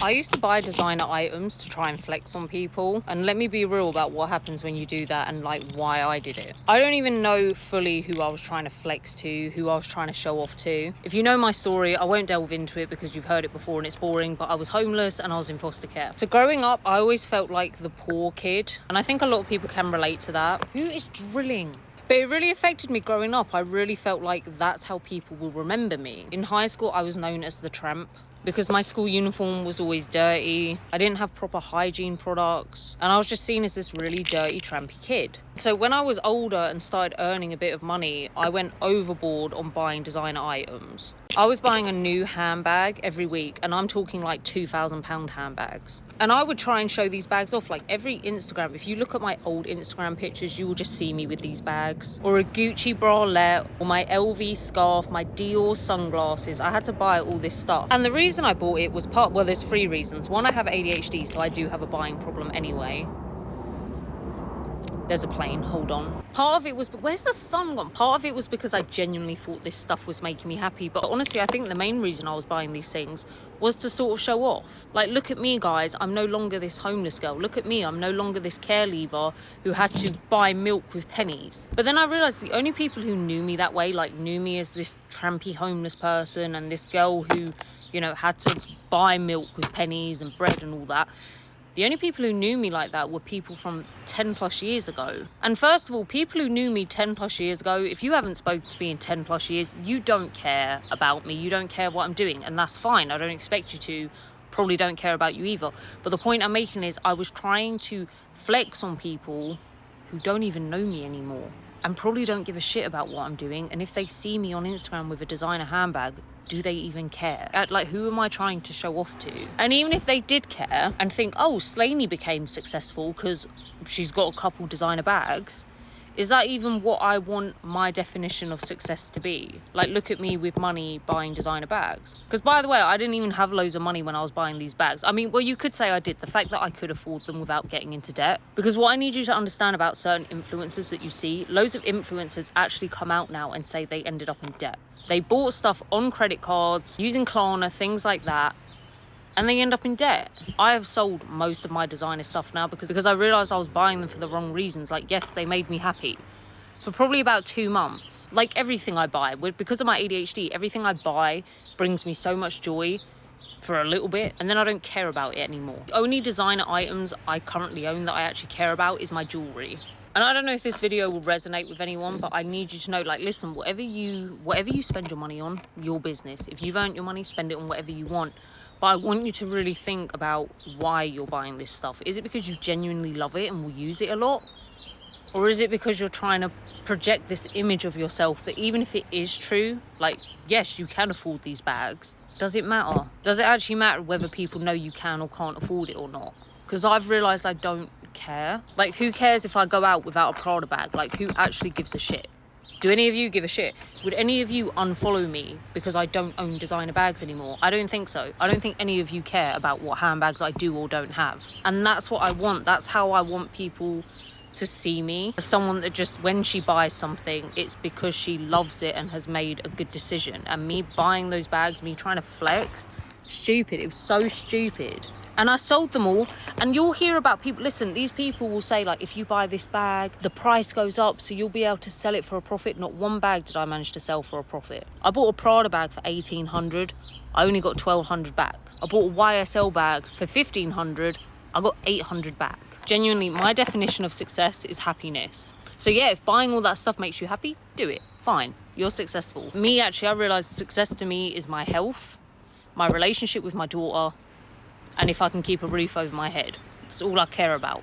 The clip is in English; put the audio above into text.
I used to buy designer items to try and flex on people, and let me be real about what happens when you do that and like why I did it. I don't even know fully who I was trying to flex to, who I was trying to show off to. If you know my story, I won't delve into it because you've heard it before and it's boring, but I was homeless and I was in foster care. So growing up, I always felt like the poor kid, and I think a lot of people can relate to that. Who is drilling? But it really affected me growing up. I really felt like that's how people will remember me. In high school, I was known as the tramp because my school uniform was always dirty. I didn't have proper hygiene products, and I was just seen as this really dirty, trampy kid. So when I was older and started earning a bit of money, I went overboard on buying designer items. I was buying a new handbag every week, and I'm talking like £2,000 handbags. And I would try and show these bags off. Like every Instagram, if you look at my old Instagram pictures, you will just see me with these bags. Or a Gucci bralette, or my LV scarf, my Dior sunglasses. I had to buy all this stuff. And the reason I bought it was there's 3 reasons. One, I have ADHD, so I do have a buying problem anyway. There's a plane, hold on. Part of it was, where's the sun gone? Part of it was because I genuinely thought this stuff was making me happy. But honestly, I think the main reason I was buying these things was to sort of show off. Like, look at me, guys. I'm no longer this homeless girl. Look at me. I'm no longer this care leaver who had to buy milk with pennies. But then I realised the only people who knew me that way, like knew me as this trampy homeless person and this girl who, you know, had to buy milk with pennies and bread and all that. The only people who knew me like that were people from 10 plus years ago. And first of all, people who knew me 10 plus years ago, if you haven't spoken to me in 10 plus years, you don't care about me. You don't care what I'm doing. And that's fine. I don't expect you to. Probably don't care about you either. But the point I'm making is I was trying to flex on people who don't even know me anymore and probably don't give a shit about what I'm doing. And if they see me on Instagram with a designer handbag, do they even care? Like, who am I trying to show off to? And even if they did care and think, oh, Slaney became successful because she's got a couple designer bags, is that even what I want my definition of success to be? Like, look at me with money buying designer bags. Because, by the way, I didn't even have loads of money when I was buying these bags. I mean, well, you could say I did. The fact that I could afford them without getting into debt. Because what I need you to understand about certain influencers that you see, loads of influencers actually come out now and say they ended up in debt. They bought stuff on credit cards, using Klarna, things like that, and they end up in debt. I have sold most of my designer stuff now because I realised I was buying them for the wrong reasons. Like, yes, they made me happy for probably about 2 months. Like everything I buy, because of my ADHD, everything I buy brings me so much joy for a little bit, and then I don't care about it anymore. The only designer items I currently own that I actually care about is my jewellery. And I don't know if this video will resonate with anyone, but I need you to know, like, listen, whatever you spend your money on, your business. If you've earned your money, spend it on whatever you want. But I want you to really think about why you're buying this stuff. Is it because you genuinely love it and will use it a lot? Or is it because you're trying to project this image of yourself that even if it is true, like, yes, you can afford these bags, does it matter? Does it actually matter whether people know you can or can't afford it or not? Because I've realised I don't care. Like, who cares if I go out without a Prada bag? Like, who actually gives a shit? Do any of you give a shit? Would any of you unfollow me because I don't own designer bags anymore? I don't think so. I don't think any of you care about what handbags I do or don't have. And that's what I want. That's how I want people to see me. As someone that just, when she buys something, it's because she loves it and has made a good decision. And me buying those bags, me trying to flex, stupid. It was so stupid. And I sold them all. And you'll hear about people, listen, these people will say, like, if you buy this bag, the price goes up, so you'll be able to sell it for a profit. Not one bag did I manage to sell for a profit. I bought a Prada bag for $1,800. I only got $1,200 back. I bought a YSL bag for $1,500. I got $800 back. Genuinely, my definition of success is happiness. So yeah, if buying all that stuff makes you happy, do it. Fine, you're successful. Me, actually, I realised success to me is my health, my relationship with my daughter, and if I can keep a roof over my head. It's all I care about.